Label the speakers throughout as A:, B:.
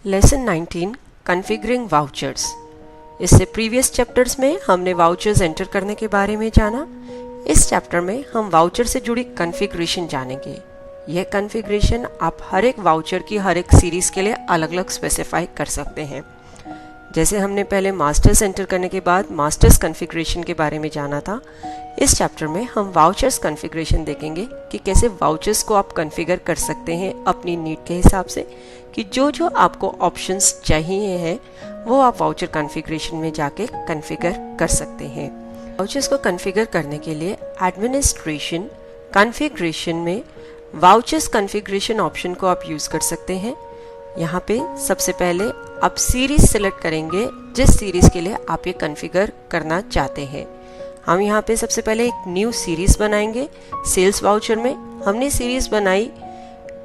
A: Lesson 19 configuring vouchers. इससे previous chapters में हमने वाउचर्स एंटर करने के बारे में जाना। इस चैप्टर में हम वाउचर से जुड़ी कॉन्फ़िगरेशन जानेंगे। यह कॉन्फ़िगरेशन आप हर एक वाउचर की हर एक सीरीज के लिए अलग अलग स्पेसिफाई कर सकते हैं। जैसे हमने पहले मास्टर्स एंटर करने के बाद मास्टर्स कॉन्फ़िगरेशन के बारे में जाना था, इस चैप्टर में हम वाउचर्स कॉन्फ़िगरेशन देखेंगे कि कैसे वाउचर्स को आप कॉन्फ़िगर कर सकते हैं अपनी नीड के हिसाब से, कि जो जो आपको ऑप्शंस चाहिए हैं वो आप वाउचर कॉन्फ़िगरेशन में जाके कॉन्फ़िगर कर सकते हैं। वाउचर्स को कॉन्फ़िगर करने के लिए एडमिनिस्ट्रेशन कॉन्फ़िगरेशन में वाउचर्स कॉन्फ़िगरेशन ऑप्शन को आप यूज़ कर सकते हैं। यहाँ पे सबसे पहले आप सीरीज सिलेक्ट करेंगे जिस सीरीज के लिए आप ये कॉन्फ़िगर करना चाहते हैं। हम यहाँ पे सबसे पहले एक न्यू सीरीज बनाएंगे। सेल्स वाउचर में हमने सीरीज बनाई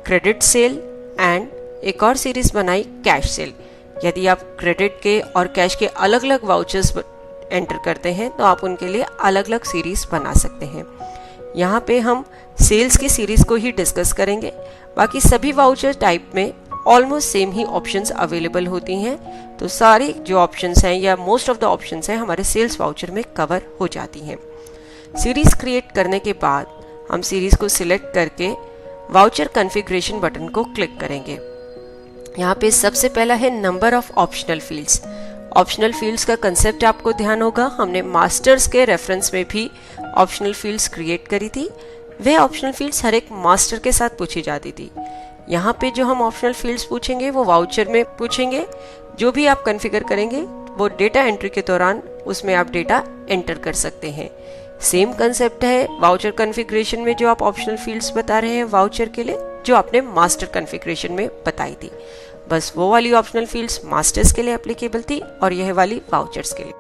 A: क्रेडिट सेल एंड एक और सीरीज बनाई कैश सेल। यदि आप क्रेडिट के और कैश के अलग अलग वाउचर्स एंटर करते हैं तो आप उनके लिए अलग अलग सीरीज बना सकते हैं। यहाँ पे हम सेल्स की सीरीज को ही डिस्कस करेंगे। बाकी सभी वाउचर टाइप में ऑलमोस्ट सेम ही ऑप्शंस अवेलेबल होती हैं, तो सारी जो ऑप्शंस हैं या मोस्ट ऑफ द ऑप्शंस हैं हमारे सेल्स वाउचर में कवर हो जाती हैं। सीरीज क्रिएट करने के बाद हम सीरीज को सिलेक्ट करके वाउचर कॉन्फ़िगरेशन बटन को क्लिक करेंगे। यहाँ पे सबसे पहला है number of optional fields. Optional fields का कंसेप्ट आपको ध्यान होगा, हमने मास्टर्स के रेफरेंस में भी ऑप्शनल फील्ड्स क्रिएट करी थी। वे ऑप्शनल फील्ड्स हर एक मास्टर के साथ पूछी जाती थी। यहाँ पे जो हम ऑप्शनल फील्ड्स पूछेंगे वो वाउचर में पूछेंगे। जो भी आप कॉन्फ़िगर करेंगे वो डेटा एंट्री के दौरान उसमें आप डेटा एंटर कर सकते हैं। सेम कंसेप्ट है वाउचर कॉन्फ़िगरेशन में जो आप ऑप्शनल फील्ड्स बता रहे हैं वाउचर के लिए, जो आपने मास्टर कॉन्फ़िगरेशन में बताई थी। बस वो वाली ऑप्शनल फील्ड्स मास्टर्स के लिए एप्लीकेबल थी और यह वाली वाउचर्स के लिए।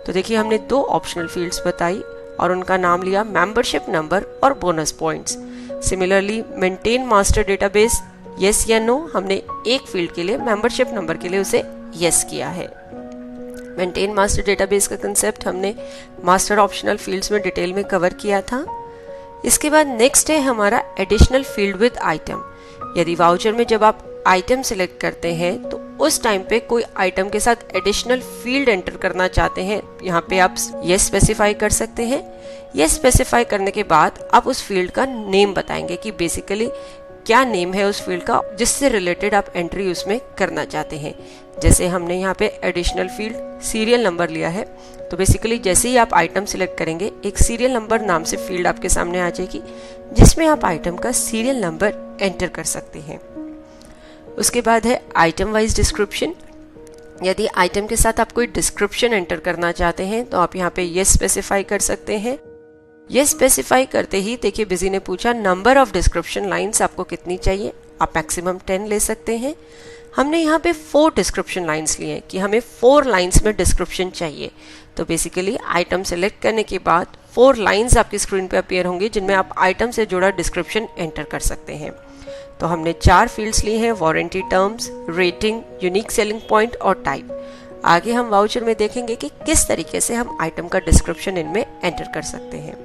A: तो देखिए हमने दो ऑप्शनल फील्ड्स बताई और उनका नाम लिया मेंबरशिप नंबर और bonus points. Similarly maintain master database yes या नो, हमने एक फील्ड के लिए मेंबरशिप नंबर के लिए उसे यस किया है। मेंटेन मास्टर डेटाबेस का कंसेप्ट हमने मास्टर ऑप्शनल फील्ड्स में डिटेल में कवर किया था। इसके बाद नेक्स्ट है हमारा एडिशनल फील्ड विद आइटम। यदि वाउचर में जब आप आइटम सिलेक्ट करते हैं तो उस टाइम पे कोई आइटम के साथ एडिशनल फील्ड एंटर करना चाहते हैं, यहाँ पे आप ये स्पेसिफाई कर सकते हैं। ये स्पेसिफाई करने के बाद आप उस फील्ड का नेम बताएंगे कि बेसिकली क्या नेम है उस फील्ड का जिससे रिलेटेड आप एंट्री उसमें करना चाहते हैं। जैसे हमने यहाँ पे एडिशनल फील्ड सीरियल नंबर लिया है, तो बेसिकली जैसे ही आप आइटम सिलेक्ट करेंगे एक सीरियल नंबर नाम से फील्ड आपके सामने आ जाएगी जिसमें आप आइटम का सीरियल नंबर एंटर कर सकते हैं। उसके बाद है आइटम वाइज डिस्क्रिप्शन। यदि आइटम के साथ आप कोई डिस्क्रिप्शन एंटर करना चाहते हैं तो आप यहाँ पे ये स्पेसिफाई कर सकते हैं। ये स्पेसिफाई करते ही देखिए बिजी ने पूछा नंबर ऑफ डिस्क्रिप्शन लाइंस आपको कितनी चाहिए। आप मैक्सिमम 10 ले सकते हैं। हमने यहाँ पे 4 डिस्क्रिप्शन लाइंस लिए कि हमें 4 लाइंस में डिस्क्रिप्शन चाहिए। तो बेसिकली आइटम सेलेक्ट करने के बाद 4 लाइंस आपकी स्क्रीन पे अपीयर होंगी जिनमें आप आइटम से जुड़ा डिस्क्रिप्शन एंटर कर सकते हैं। तो हमने 4 फील्ड्स लिए हैं, warranty terms, rating, unique selling point और टाइप। आगे हम वाउचर में देखेंगे कि किस तरीके से हम आइटम का डिस्क्रिप्शन इनमें एंटर कर सकते हैं।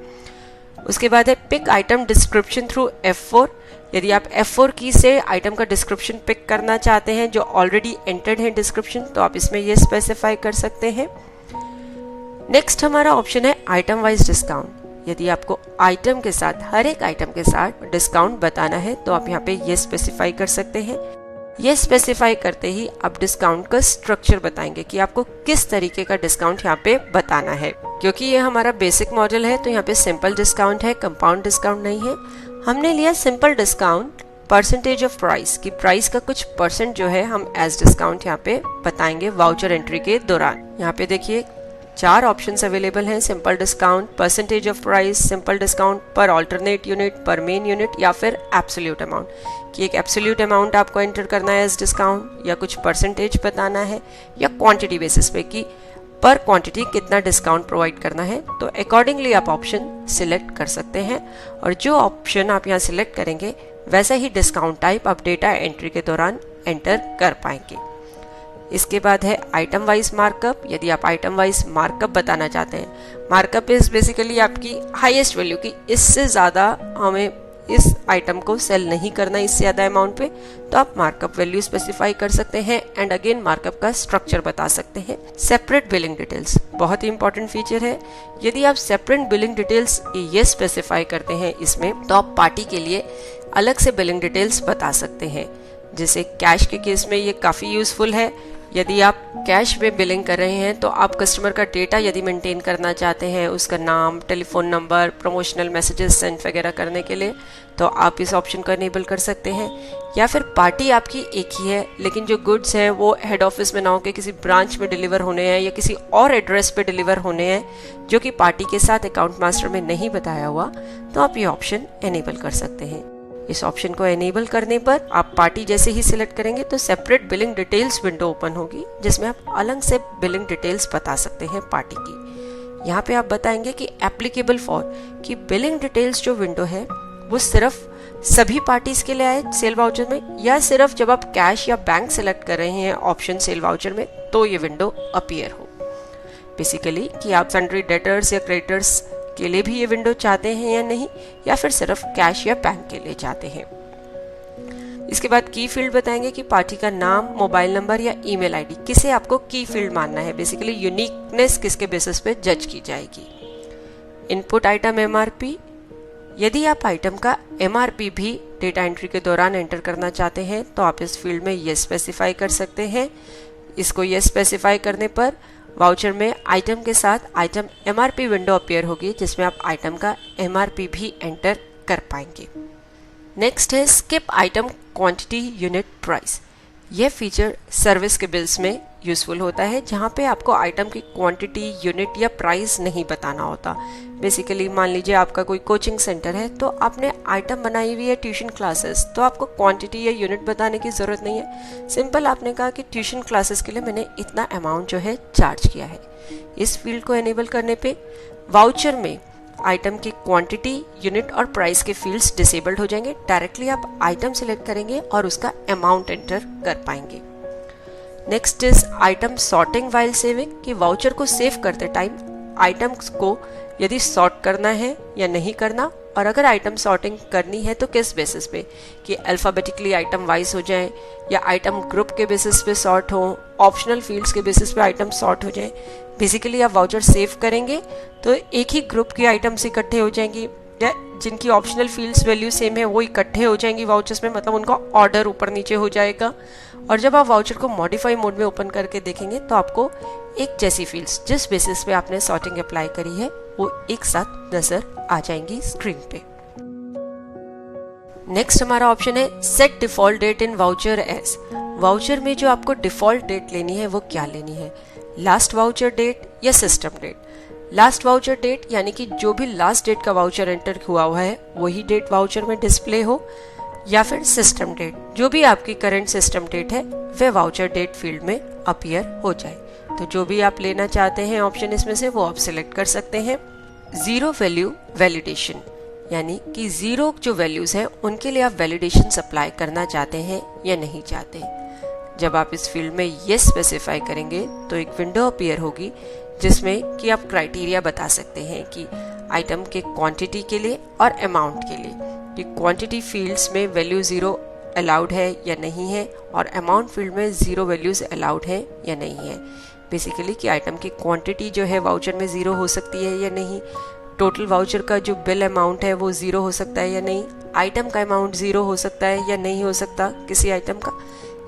A: उसके बाद है pick item description through F4। यदि आप F4 की से आइटम का डिस्क्रिप्शन पिक करना चाहते हैं जो ऑलरेडी एंटर्ड है डिस्क्रिप्शन, तो आप इसमें ये स्पेसिफाई कर सकते हैं। नेक्स्ट हमारा ऑप्शन है आइटम वाइज डिस्काउंट। यदि आपको आइटम के साथ हर एक आइटम के साथ डिस्काउंट बताना है तो आप यहाँ पे ये स्पेसिफाई कर सकते हैं। ये स्पेसिफाई करते ही आप डिस्काउंट का स्ट्रक्चर बताएंगे कि आपको किस तरीके का डिस्काउंट यहाँ पे बताना है। क्योंकि ये हमारा बेसिक मॉडल है तो यहाँ पे सिंपल डिस्काउंट है, कंपाउंड डिस्काउंट नहीं है। हमने लिया simple discount percentage of price, की प्राइस का कुछ परसेंट जो है हम एज डिस्काउंट यहाँ पे बताएंगे वाउचर एंट्री के दौरान। यहाँ पे देखिए 4 ऑप्शंस अवेलेबल हैं, simple discount, percentage of price, simple discount पर ऑल्टरनेट यूनिट, पर मेन यूनिट या फिर एब्सोल्यूट अमाउंट, कि एक एब्सोल्यूट अमाउंट आपको एंटर करना है एज डिस्काउंट या कुछ परसेंटेज बताना है या क्वांटिटी बेसिस पे कि पर क्वांटिटी कितना डिस्काउंट प्रोवाइड करना है। तो अकॉर्डिंगली आप ऑप्शन सिलेक्ट कर सकते हैं और जो ऑप्शन आप यहाँ सिलेक्ट करेंगे वैसा ही डिस्काउंट टाइप आप डेटा एंट्री के दौरान एंटर कर पाएंगे। इसके बाद है आइटम वाइज मार्कअप। यदि आप आइटम वाइज मार्कअप बताना चाहते हैं, मार्कअप इज बेसिकली आपकी हाईएस्ट वैल्यू की इससे ज़्यादा हमें इस आइटम को सेल नहीं करना इससे ज़्यादा अमाउंट पे, तो आप मार्कअप वैल्यू स्पेसिफाई कर सकते हैं एंड अगेन मार्कअप का स्ट्रक्चर बता सकते हैं। सेपरेट बिलिंग डिटेल्स बहुत ही इंपॉर्टेंट फीचर है। यदि आप सेपरेट बिलिंग डिटेल्स ये स्पेसिफाई करते हैं इसमें, तो आप पार्टी के लिए अलग से बिलिंग डिटेल्स बता सकते हैं। जैसे कैश के केस में ये काफ़ी यूजफुल है। यदि आप कैश में बिलिंग कर रहे हैं तो आप कस्टमर का डेटा यदि मेंटेन करना चाहते हैं, उसका नाम, telephone number, promotional messages send वगैरह करने के लिए, तो आप इस ऑप्शन को इनेबल कर सकते हैं। या फिर पार्टी आपकी एक ही है लेकिन जो गुड्स हैं वो हेड ऑफिस में ना होकर किसी ब्रांच में डिलीवर होने हैं या किसी और एड्रेस पे डिलीवर होने हैं जो कि पार्टी के साथ अकाउंट मास्टर में नहीं बताया हुआ, तो आप ये ऑप्शन इनेबल कर सकते हैं। इस ऑप्शन को एनेबल करने पर आप पार्टी जैसे ही सिलेक्ट करेंगे तो separate billing details window open होगी जिसमें आप अलग से बिलिंग डिटेल्स बता सकते हैं पार्टी की। यहाँ पे आप बताएंगे कि एप्लीकेबल फॉर कि बिलिंग डिटेल्स जो विंडो है वो सिर्फ सभी पार्टीज के लिए आए सेल वाउचर में, या सिर्फ जब आप कैश या बैंक सेलेक्ट कर रहे हैं ऑप्शन सेल वाउचर में तो ये विंडो अपीयर हो। बेसिकली कि आप सन्ड्री डेटर्स या क्रेडिटर्स के लिए भी ये विंडो चाहते हैं या नहीं, या फिर सिर्फ कैश या बैंक के लिए चाहते हैं। इसके बाद की फील्ड बताएंगे कि पार्टी का नाम, मोबाइल नंबर या ईमेल आईडी किसे आपको की फील्ड मानना है। बेसिकली यूनिकनेस किसके बेसिस पे जज की जाएगी। इनपुट आइटम एमआरपी, यदि आप आइटम का एमआरपी भी डेटा एंट्री के दौरान एंटर करना चाहते हैं तो आप इस फील्ड में ये स्पेसिफाई कर सकते हैं। इसको ये स्पेसिफाई करने पर वाउचर में आइटम के साथ आइटम एमआरपी विंडो अपीयर होगी जिसमें आप आइटम का एमआरपी भी एंटर कर पाएंगे। नेक्स्ट है skip item quantity unit price. यह फीचर सर्विस के बिल्स में यूजफुल होता है जहां पे आपको आइटम की क्वांटिटी, यूनिट या प्राइस नहीं बताना होता। बेसिकली मान लीजिए आपका कोई कोचिंग सेंटर है तो आपने आइटम बनाई हुई है ट्यूशन क्लासेस, तो आपको क्वांटिटी या यूनिट बताने की ज़रूरत नहीं है। सिंपल आपने कहा कि ट्यूशन क्लासेस के लिए मैंने इतना अमाउंट जो है चार्ज किया है। इस फील्ड को एनेबल करने पे वाउचर में आइटम की क्वांटिटी, यूनिट और प्राइस के फील्ड्स डिसेबल्ड हो जाएंगे। डायरेक्टली आप आइटम सिलेक्ट करेंगे और उसका अमाउंट एंटर कर पाएंगे। Next is item sorting while saving, कि वाउचर को सेव करते टाइम आइटम्स को यदि सॉर्ट करना है या नहीं करना, और अगर आइटम सॉर्टिंग करनी है तो किस बेसिस पे, कि अल्फाबेटिकली आइटम वाइज हो जाए या आइटम ग्रुप के बेसिस पे सॉर्ट हो, ऑप्शनल फील्ड्स के बेसिस पे आइटम सॉर्ट हो जाए। बेसिकली आप वाउचर सेव करेंगे तो एक ही ग्रुप की आइटम्स इकट्ठे हो जाएंगी, या जिनकी ऑप्शनल फील्ड्स वैल्यू सेम है वो इकट्ठे हो जाएंगी वाउचर्स में, मतलब उनका ऑर्डर ऊपर नीचे हो जाएगा। और जब आप वाउचर को मॉडिफाई मोड में ओपन करके देखेंगे तो आपको एक जैसी फील्ड्स जिस बेसिस पे आपने सॉर्टिंग अप्लाई करी है वो एक साथ नजर आ जाएंगी स्क्रीन पे। नेक्स्ट हमारा ऑप्शन है सेट डिफॉल्ट डेट इन वाउचर एज। वाउचर में जो आपको डिफॉल्ट डेट लेनी है वो क्या लेनी है, लास्ट वाउचर डेट या system date. Last voucher date यानी कि जो भी लास्ट डेट का वाउचर एंटर हुआ है वही डेट वाउचर में डिस्प्ले हो, या फिर सिस्टम डेट जो भी आपकी करंट सिस्टम डेट है वह वाउचर डेट फील्ड में अपीयर हो जाए। तो जो भी आप लेना चाहते हैं ऑप्शन इसमें से वो आप सिलेक्ट कर सकते हैं। जीरो वैल्यू वैलिडेशन, यानी कि जीरो जो वैल्यूज हैं उनके लिए आप वैलिडेशन अप्लाई करना चाहते हैं या नहीं चाहते। जब आप इस फील्ड में ये स्पेसिफाई करेंगे तो एक विंडो अपीयर होगी जिसमें कि आप क्राइटेरिया बता सकते हैं कि आइटम के क्वांटिटी के लिए और अमाउंट के लिए, कि क्वांटिटी फील्ड्स में वैल्यू जीरो अलाउड है या नहीं है और अमाउंट फील्ड में जीरो वैल्यूज अलाउड है या नहीं है। बेसिकली कि आइटम की क्वांटिटी जो है वाउचर में जीरो हो सकती है या नहीं, टोटल वाउचर का जो बिल अमाउंट है वो जीरो हो सकता है या नहीं, आइटम का अमाउंट जीरो हो सकता है या नहीं हो सकता किसी आइटम का।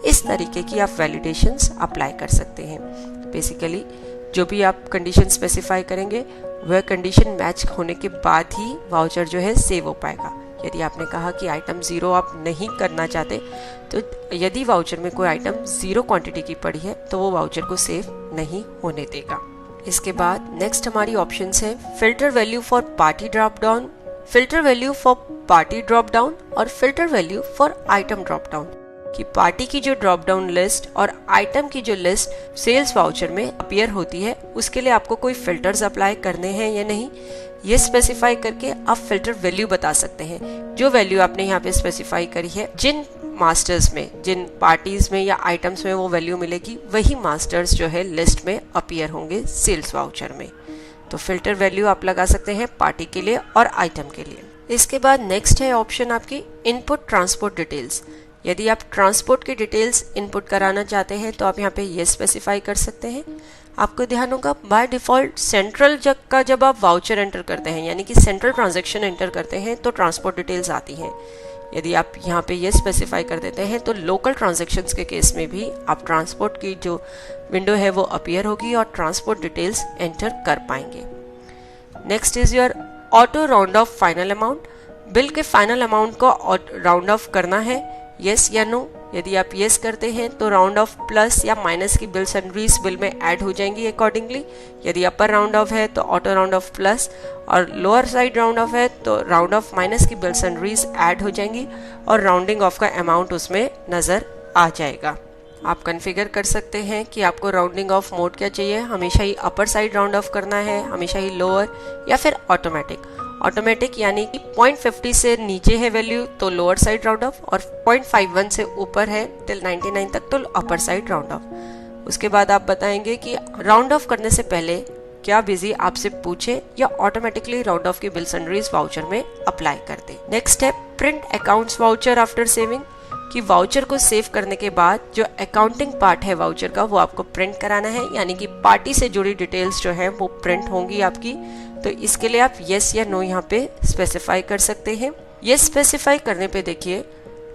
A: इस तरीके की आप वैलिडेशंस अप्लाई कर सकते हैं। बेसिकली जो भी आप कंडीशन स्पेसिफाई करेंगे वह कंडीशन मैच होने के बाद ही वाउचर जो है सेव हो पाएगा। यदि आपने कहा कि आइटम जीरो आप नहीं करना चाहते, तो यदि वाउचर में कोई आइटम जीरो क्वांटिटी की पड़ी है तो वो वाउचर को सेव नहीं होने देगा। इसके बाद नेक्स्ट हमारी ऑप्शंस है filter value for party drop down, filter value for party drop down और filter value for item drop down, कि पार्टी की जो ड्रॉप डाउन लिस्ट और आइटम की जो लिस्ट सेल्स वाउचर में अपीयर होती है उसके लिए आपको कोई फिल्टर्स अप्लाई करने हैं या नहीं, ये स्पेसिफाई करके आप फिल्टर वैल्यू बता सकते हैं। जो वैल्यू आपने यहाँ पे स्पेसिफाई करी है, जिन मास्टर्स में, जिन पार्टीज में या आइटम्स में वो वैल्यू मिलेगी वही मास्टर्स जो है लिस्ट में अपीयर होंगे सेल्स वाउचर में। तो फिल्टर वैल्यू आप लगा सकते हैं पार्टी के लिए और आइटम के लिए। इसके बाद नेक्स्ट है ऑप्शन आपकी इनपुट ट्रांसपोर्ट डिटेल्स। यदि आप ट्रांसपोर्ट की डिटेल्स इनपुट कराना चाहते हैं तो आप यहाँ पे ये स्पेसिफाई कर सकते हैं। आपको ध्यान होगा बाय डिफ़ॉल्ट सेंट्रल जब आप वाउचर एंटर करते हैं यानी कि सेंट्रल ट्रांजैक्शन एंटर करते हैं तो ट्रांसपोर्ट डिटेल्स आती हैं। यदि आप यहाँ पे ये स्पेसिफाई कर देते हैं तो लोकल ट्रांजैक्शंस के केस में भी आप ट्रांसपोर्ट की जो विंडो है वो अपीयर होगी और ट्रांसपोर्ट डिटेल्स एंटर कर पाएंगे। Next is your auto round of final amount. Bill के फाइनल अमाउंट को राउंड ऑफ करना है, यस या नो। यदि आप यस करते हैं तो राउंड ऑफ प्लस या माइनस की बिल सन्ड्रीज बिल में ऐड हो जाएंगी अकॉर्डिंगली। यदि अपर राउंड ऑफ है तो ऑटो राउंड ऑफ प्लस और लोअर साइड राउंड ऑफ है तो राउंड ऑफ माइनस की बिल सन्ड्रीज ऐड हो जाएंगी और राउंडिंग ऑफ का अमाउंट उसमें नज़र आ जाएगा। आप कॉन्फ़िगर कर सकते हैं कि आपको राउंडिंग ऑफ मोड क्या चाहिए, हमेशा ही अपर साइड राउंड ऑफ करना है, हमेशा ही लोअर, या फिर ऑटोमेटिक। ऑटोमेटिक यानी कि 0.50 से नीचे है वैल्यू तो लोअर साइड राउंड ऑफ और 0.51 से ऊपर है टिल 99 तक तो अपर साइड राउंड ऑफ। उसके बाद आप बताएंगे कि राउंड ऑफ करने से पहले क्या बिजी आपसे पूछे या ऑटोमेटिकली राउंड ऑफ की बिल सन्ड्रीज वाउचर में अप्लाई कर दे। नेक्स्ट है print accounts voucher after saving, कि वाउचर को सेव करने के बाद जो अकाउंटिंग पार्ट है वाउचर का वो आपको प्रिंट कराना है, यानी कि पार्टी से जुड़ी डिटेल्स जो है वो प्रिंट होंगी आपकी। तो इसके लिए आप यस या नो यहाँ पे स्पेसिफाई कर सकते हैं। यस स्पेसिफाई करने पे देखिए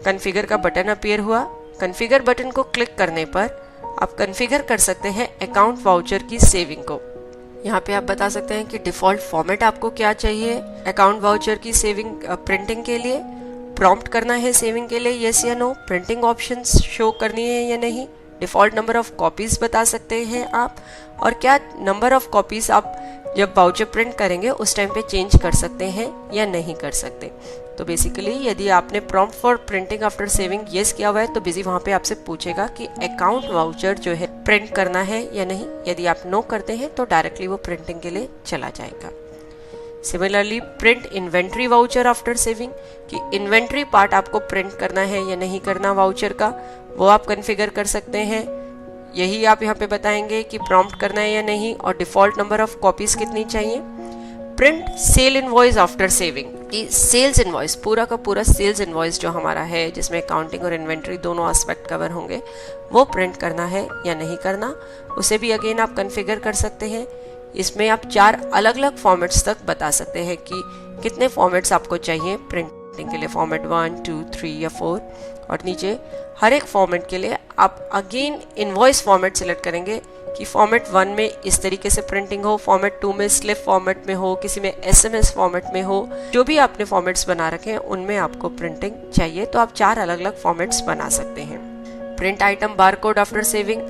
A: कॉन्फ़िगर का बटन अपीयर हुआ। कॉन्फ़िगर बटन को क्लिक करने पर आप कॉन्फ़िगर कर सकते हैं अकाउंट वाउचर की सेविंग को। यहाँ पे आप बता सकते हैं कि डिफ़ॉल्ट फॉर्मेट आपको क्या चाहिए अकाउंट वाउचर की सेविंग प्रिंटिंग के लिए। प्रॉम्प्ट करना है सेविंग के लिए यस या नो, प्रिंटिंग ऑप्शंस शो करनी है या नहीं, डिफ़ॉल्ट नंबर ऑफ कॉपीज़ बता सकते हैं आप, और क्या नंबर ऑफ कॉपीज़ आप जब वाउचर प्रिंट करेंगे उस टाइम पे चेंज कर सकते हैं या नहीं कर सकते। तो बेसिकली यदि आपने prompt for printing after saving yes किया हुआ है तो बिजी वहाँ पे आपसे पूछेगा कि अकाउंट वाउचर जो है प्रिंट करना है या नहीं। यदि आप नो करते हैं तो डायरेक्टली वो प्रिंटिंग के लिए चला जाएगा। Similarly print inventory voucher after saving, कि इन्वेंट्री पार्ट आपको प्रिंट करना है या नहीं करना वाउचर का, वो आप कॉन्फ़िगर कर सकते हैं। यही आप यहाँ पे बताएंगे कि प्रॉम्प्ट करना है या नहीं और डिफ़ॉल्ट नंबर ऑफ कॉपीज कितनी चाहिए। Print sale invoice after saving, कि सेल्स इनवॉइस पूरा का पूरा सेल्स इनवॉइस जो हमारा है जिसमें अकाउंटिंग और इन्वेंट्री दोनों एस्पेक्ट कवर होंगे वो प्रिंट करना है या नहीं करना, उसे भी अगेन आप कॉन्फ़िगर कर सकते हैं। इसमें आप 4 अलग अलग फॉर्मेट्स तक बता सकते हैं कि कितने फॉर्मेट्स आपको चाहिए प्रिंटिंग के लिए, फॉर्मेट 1, 2, 3 या 4। और नीचे हर एक फॉर्मेट के लिए आप अगेन इनवॉइस फॉर्मेट सिलेक्ट करेंगे कि फॉर्मेट 1 में इस तरीके से प्रिंटिंग हो, फॉर्मेट 2 में स्लिप फॉर्मेट में हो, किसी में SMS फॉर्मेट में हो, जो भी आपने फॉर्मेट्स बना रखे हैं उनमें आपको प्रिंटिंग चाहिए तो आप 4 अलग अलग फॉर्मेट्स बना सकते हैं। Print item barcode after saving,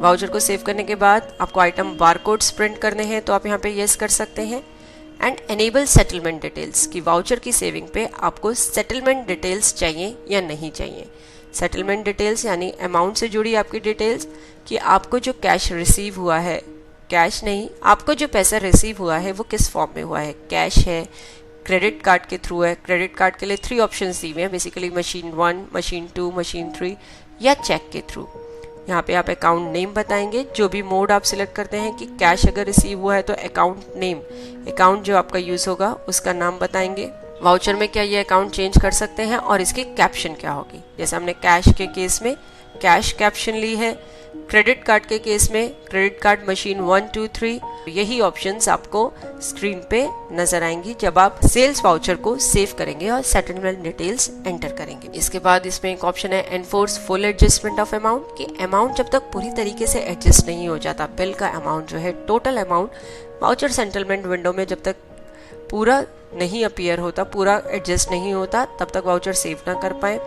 A: voucher को सेव करने के बाद आपको आइटम बारकोड्स प्रिंट करने हैं तो आप यहाँ पे यस कर सकते हैं। एंड एनेबल सेटलमेंट डिटेल्स, की वाउचर की सेविंग पे आपको सेटलमेंट डिटेल्स चाहिए या नहीं चाहिए। सेटलमेंट डिटेल्स यानी अमाउंट से जुड़ी आपकी डिटेल्स, कि आपको जो कैश रिसीव हुआ है, कैश नहीं, आपको जो पैसा रिसीव हुआ है वो किस फॉर्म में हुआ है, कैश है, क्रेडिट कार्ड के थ्रू है। क्रेडिट कार्ड के लिए 3 ऑप्शंस दिए हुए हैं बेसिकली, मशीन 1, मशीन 2, मशीन 3 या चेक के थ्रू। यहाँ पे आप अकाउंट नेम बताएंगे, जो भी मोड आप सिलेक्ट करते हैं, कि कैश अगर रिसीव हुआ है तो अकाउंट नेम, अकाउंट जो आपका यूज़ होगा उसका नाम बताएंगे। वाउचर में क्या ये अकाउंट चेंज कर सकते हैं और इसकी कैप्शन क्या होगी, जैसे हमने कैश के केस में कैश कैप्शन ली है, क्रेडिट कार्ड के केस में क्रेडिट कार्ड मशीन 1, 2, 3। यही ऑप्शंस आपको स्क्रीन पे नजर आएंगी जब आप सेल्स वाउचर को सेव करेंगे और सेटलमेंट डिटेल्स एंटर करेंगे। इसके बाद इसमें एक ऑप्शन है enforce full adjustment of amount, कि अमाउंट जब तक पूरी तरीके से एडजस्ट नहीं हो जाता, बिल का अमाउंट जो है total amount voucher settlement window में जब तक पूरा नहीं अपीयर होता, पूरा एडजस्ट नहीं होता, तब तक वाउचर सेव ना कर पाए।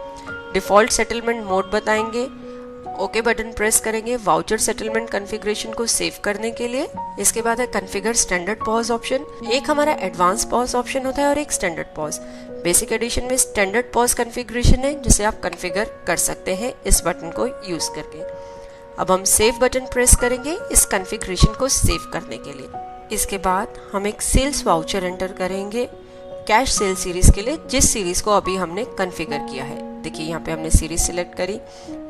A: डिफ़ॉल्ट सेटलमेंट मोड बताएंगे, ओके बटन प्रेस करेंगे वाउचर सेटलमेंट कॉन्फ़िगरेशन को सेव करने के लिए। इसके बाद है कॉन्फ़िगर स्टैंडर्ड पॉज ऑप्शन, एक हमारा एडवांस पॉज ऑप्शन होता है और एक स्टैंडर्ड पॉज। बेसिक एडिशन में स्टैंडर्ड पॉज कॉन्फ़िगरेशन है जिसे आप कॉन्फ़िगर कर सकते हैं इस बटन को यूज करके। अब हम सेव बटन प्रेस करेंगे इस कॉन्फ़िगरेशन को सेव करने के लिए। इसके बाद हम एक सेल्स वाउचर एंटर करेंगे कैश सेल सीरीज के लिए, जिस सीरीज को अभी हमने कॉन्फ़िगर किया है। देखिए यहाँ पे हमने सीरीज सिलेक्ट करी,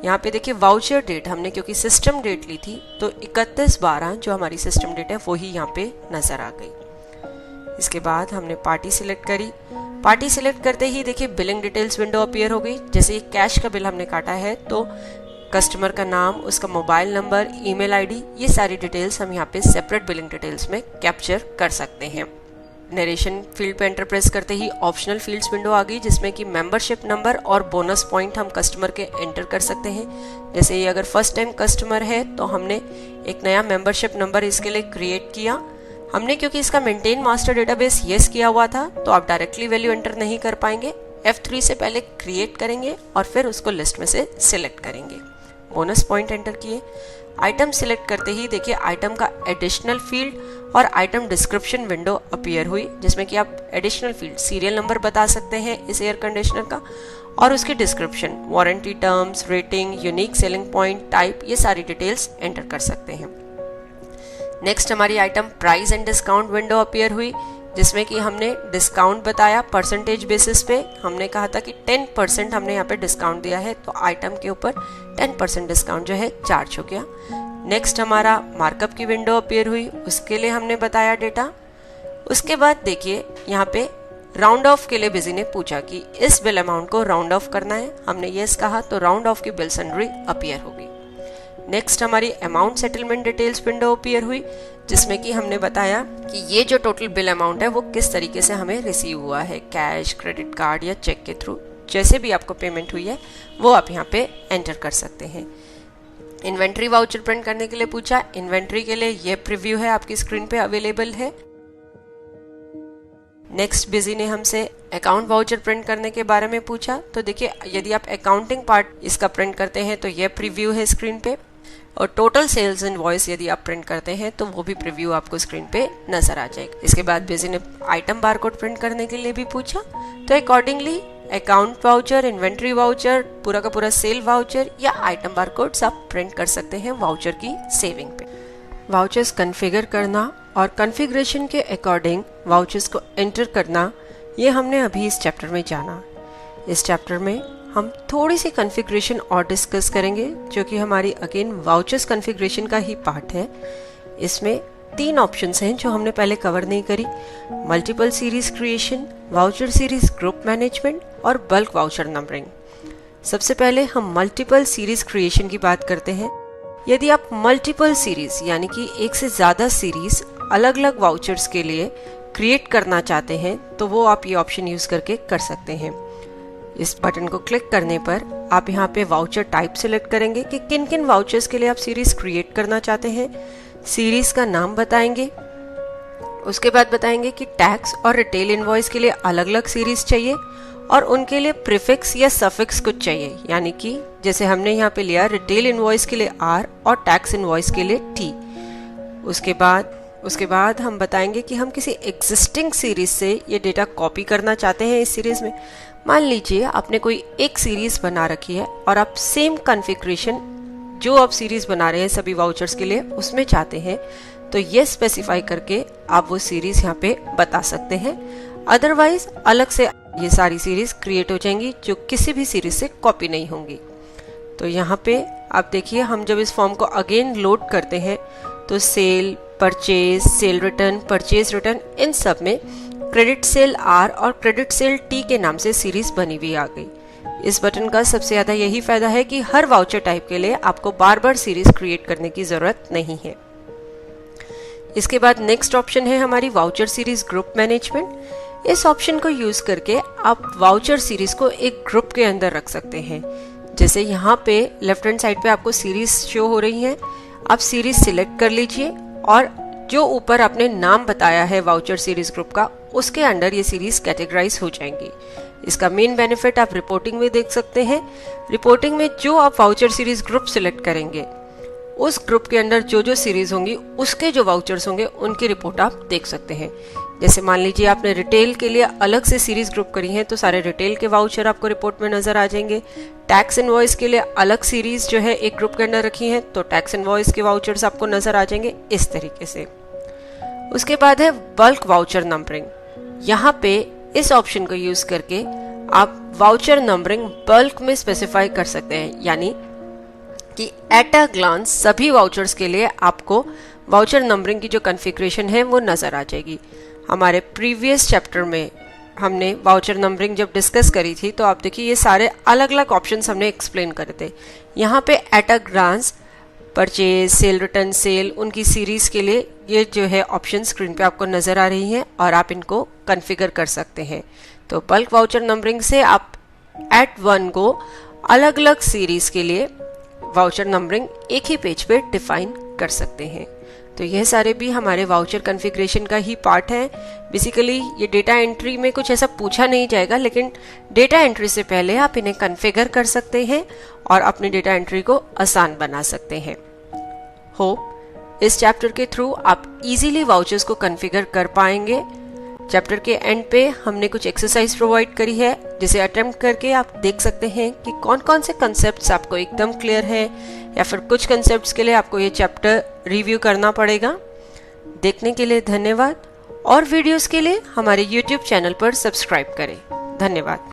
A: यहाँ पे देखिए वाउचर डेट हमने क्योंकि सिस्टम डेट ली थी तो 31/12 जो हमारी सिस्टम डेट है वो ही यहाँ पे नजर आ गई। इसके बाद हमने पार्टी सिलेक्ट करी। पार्टी सिलेक्ट करते ही देखिए बिलिंग डिटेल्स विंडो अपीयर हो गई। जैसे ये कैश का बिल हमने काटा है तो कस्टमर का नाम, उसका मोबाइल नंबर, ईमेल आईडी, ये सारी डिटेल्स हम यहाँ पे सेपरेट बिलिंग डिटेल्स में कैप्चर कर सकते हैं। नरेशन फील्ड पे एंटर प्रेस करते ही ऑप्शनल फील्ड्स विंडो आ गई, जिसमें कि मेंबरशिप नंबर और बोनस पॉइंट हम कस्टमर के एंटर कर सकते हैं। जैसे ये अगर फर्स्ट टाइम कस्टमर है तो हमने एक नया मेंबरशिप नंबर इसके लिए क्रिएट किया। हमने क्योंकि इसका मेंटेन मास्टर डेटाबेस येस किया हुआ था तो आप डायरेक्टली वैल्यू एंटर नहीं कर पाएंगे। F3 से पहले क्रिएट करेंगे और फिर उसको लिस्ट में से सिलेक्ट करेंगे। बोनस पॉइंट एंटर किए। आइटम सिलेक्ट करते ही देखिए आइटम का एडिशनल फील्ड और आइटम डिस्क्रिप्शन विंडो अपीयर हुई, जिसमें कि आप एडिशनल फील्ड सीरियल नंबर बता सकते हैं इस एयर कंडीशनर का और उसकी description, warranty terms, rating, unique selling point, type, ये सारी डिटेल्स एंटर कर सकते हैं। नेक्स्ट हमारी item price and discount window appear हुई, जिसमें कि हमने डिस्काउंट बताया परसेंटेज बेसिस पे। हमने कहा था कि 10% हमने यहाँ पे डिस्काउंट दिया है तो आइटम के ऊपर 10% डिस्काउंट जो है चार्ज हो गया। नेक्स्ट हमारा मार्कअप की विंडो अपीयर हुई, उसके लिए हमने बताया डेटा। उसके बाद देखिए यहाँ पे राउंड ऑफ के लिए बिजी ने पूछा कि इस बिल अमाउंट को राउंड ऑफ करना है। हमने यस कहा तो राउंड ऑफ की बिल सन्ड्री अपीयर होगी। नेक्स्ट हमारी amount settlement details window appear हुई, जिसमें कि हमने बताया कि ये जो टोटल बिल अमाउंट है वो किस तरीके से हमें रिसीव हुआ है, कैश, क्रेडिट कार्ड या चेक के थ्रू। जैसे भी आपको पेमेंट हुई है वो आप यहाँ पे एंटर कर सकते हैं। इन्वेंट्री वाउचर प्रिंट करने के लिए पूछा। इन्वेंट्री के लिए ये प्रीव्यू है, आपकी स्क्रीन पे अवेलेबल है। नेक्स्ट बिजी ने हमसे अकाउंट वाउचर प्रिंट करने के बारे में पूछा। तो देखिए यदि आप अकाउंटिंग पार्ट इसका प्रिंट करते हैं तो ये प्रीव्यू है स्क्रीन पे, और टोटल सेल्स इनवॉइस यदि आप प्रिंट करते हैं तो वो भी प्रीव्यू आपको स्क्रीन पे नजर आ जाएगा। इसके बाद बिजी ने आइटम बारकोड प्रिंट करने के लिए भी पूछा। तो accordingly account voucher, inventory voucher, पूरा का पूरा सेल वाउचर या आइटम बारकोड्स आप प्रिंट कर सकते हैं वाउचर की सेविंग पे। वाउचर्स कॉन्फ़िगर करना और कॉन्फ़िगरेशन के अकॉर्डिंग वाउचर्स को एंटर करना, ये हमने अभी इस चैप्टर में जाना। इस चैप्टर में हम थोड़ी सी कॉन्फ़िगरेशन और डिस्कस करेंगे, जो कि हमारी अगेन वाउचर्स कॉन्फ़िगरेशन का ही पार्ट है। इसमें 3 ऑप्शंस हैं जो हमने पहले कवर नहीं करी: multiple series creation, voucher series group management और बल्क वाउचर नंबरिंग। सबसे पहले हम मल्टीपल सीरीज क्रिएशन की बात करते हैं। यदि आप मल्टीपल सीरीज यानी कि एक से ज़्यादा सीरीज अलग अलग वाउचर्स के लिए क्रिएट करना चाहते हैं तो वो आप ये ऑप्शन यूज़ करके कर सकते हैं। इस बटन को क्लिक करने पर आप यहाँ पे वाउचर टाइप सिलेक्ट करेंगे कि किन किन वाउचर्स के लिए आप सीरीज क्रिएट करना चाहते हैं। सीरीज का नाम बताएंगे, उसके बाद बताएंगे कि टैक्स और रिटेल इनवॉइस के लिए अलग अलग सीरीज चाहिए और उनके लिए प्रीफिक्स या सफिक्स कुछ चाहिए, यानी कि जैसे हमने यहाँ पे लिया रिटेल इनवॉइस के लिए R और टैक्स इनवॉइस के लिए T। उसके बाद हम बताएंगे कि हम किसी एग्जिस्टिंग सीरीज से ये डेटा कॉपी करना चाहते हैं इस सीरीज में। मान लीजिए आपने कोई एक सीरीज बना रखी है और आप सेम कॉन्फ़िगरेशन जो आप सीरीज बना रहे हैं सभी वाउचर्स के लिए उसमें चाहते हैं, तो ये स्पेसिफाई करके आप वो सीरीज यहाँ पे बता सकते हैं। अदरवाइज अलग से ये सारी सीरीज क्रिएट हो जाएंगी जो किसी भी सीरीज से कॉपी नहीं होंगी। तो यहाँ पे आप देखिए, हम जब इस फॉर्म को अगेन लोड करते हैं तो sale, purchase, sale return, purchase return, इन सब में क्रेडिट सेल R और क्रेडिट सेल T के नाम से सीरीज बनी हुई आ गई। इस बटन का सबसे ज्यादा यही फायदा है कि हर वाउचर टाइप के लिए आपको बार बार सीरीज क्रिएट करने की जरूरत नहीं है। इसके बाद नेक्स्ट ऑप्शन है हमारी वाउचर सीरीज ग्रुप मैनेजमेंट। इस ऑप्शन को यूज करके आप वाउचर सीरीज को एक ग्रुप के अंदर रख सकते हैं। जैसे यहाँ पे लेफ्ट हैंड साइड पे आपको सीरीज शो हो रही है, आप सीरीज सिलेक्ट कर लीजिए और जो ऊपर आपने नाम बताया है वाउचर सीरीज ग्रुप का, उसके अंडर ये सीरीज कैटेगराइज हो जाएंगी। इसका मेन बेनिफिट आप रिपोर्टिंग में देख सकते हैं। रिपोर्टिंग में जो आप वाउचर सीरीज ग्रुप सिलेक्ट करेंगे, उस ग्रुप के अंदर जो जो सीरीज होंगी उसके जो वाउचर्स होंगे उनकी रिपोर्ट आप देख सकते हैं। जैसे मान लीजिए आपने रिटेल के लिए अलग से सीरीज ग्रुप करी है तो सारे रिटेल के वाउचर आपको रिपोर्ट में नजर आ जाएंगे। टैक्स इनवॉइस के लिए अलग सीरीज जो है एक ग्रुप के अंदर रखी है तो टैक्स इनवॉइस के वाउचर्स आपको नजर आ जाएंगे इस तरीके से। उसके बाद है बल्क वाउचर नंबरिंग। यहाँ पे इस ऑप्शन को यूज करके आप वाउचर नंबरिंग बल्क में स्पेसिफाई कर सकते हैं, यानी कि एट अ ग्लांस सभी वाउचर्स के लिए आपको वाउचर नंबरिंग की जो कॉन्फ़िगरेशन है वो नजर आ जाएगी। हमारे प्रीवियस चैप्टर में हमने वाउचर नंबरिंग जब डिस्कस करी थी तो आप देखिए ये सारे अलग अलग ऑप्शंस हमने एक्सप्लेन करे थे। यहाँ पे at a glance purchase, sale, return, sale, उनकी सीरीज के लिए ये जो है ऑप्शन स्क्रीन पे आपको नजर आ रही हैं और आप इनको कॉन्फ़िगर कर सकते हैं। तो बल्क वाउचर नंबरिंग से आप एट वन को अलग अलग सीरीज के लिए वाउचर नंबरिंग एक ही पेज पे डिफाइन कर सकते हैं। तो यह सारे भी हमारे वाउचर कॉन्फ़िगरेशन का ही पार्ट है। बेसिकली ये डेटा एंट्री में कुछ ऐसा पूछा नहीं जाएगा, लेकिन डेटा एंट्री से पहले आप इन्हें कॉन्फ़िगर कर सकते हैं और अपनी डेटा एंट्री को आसान बना सकते हैं। होप इस चैप्टर के थ्रू आप इजीली वाउचर्स को कॉन्फ़िगर कर पाएंगे। चैप्टर के एंड पे हमने कुछ एक्सरसाइज प्रोवाइड करी है जिसे अटेम्प्ट करके आप देख सकते हैं कि कौन कौन से कंसेप्ट्स आपको एकदम क्लियर हैं या फिर कुछ कंसेप्ट्स के लिए आपको ये चैप्टर रिव्यू करना पड़ेगा। देखने के लिए धन्यवाद और वीडियोस के लिए हमारे YouTube चैनल पर सब्सक्राइब करें। धन्यवाद।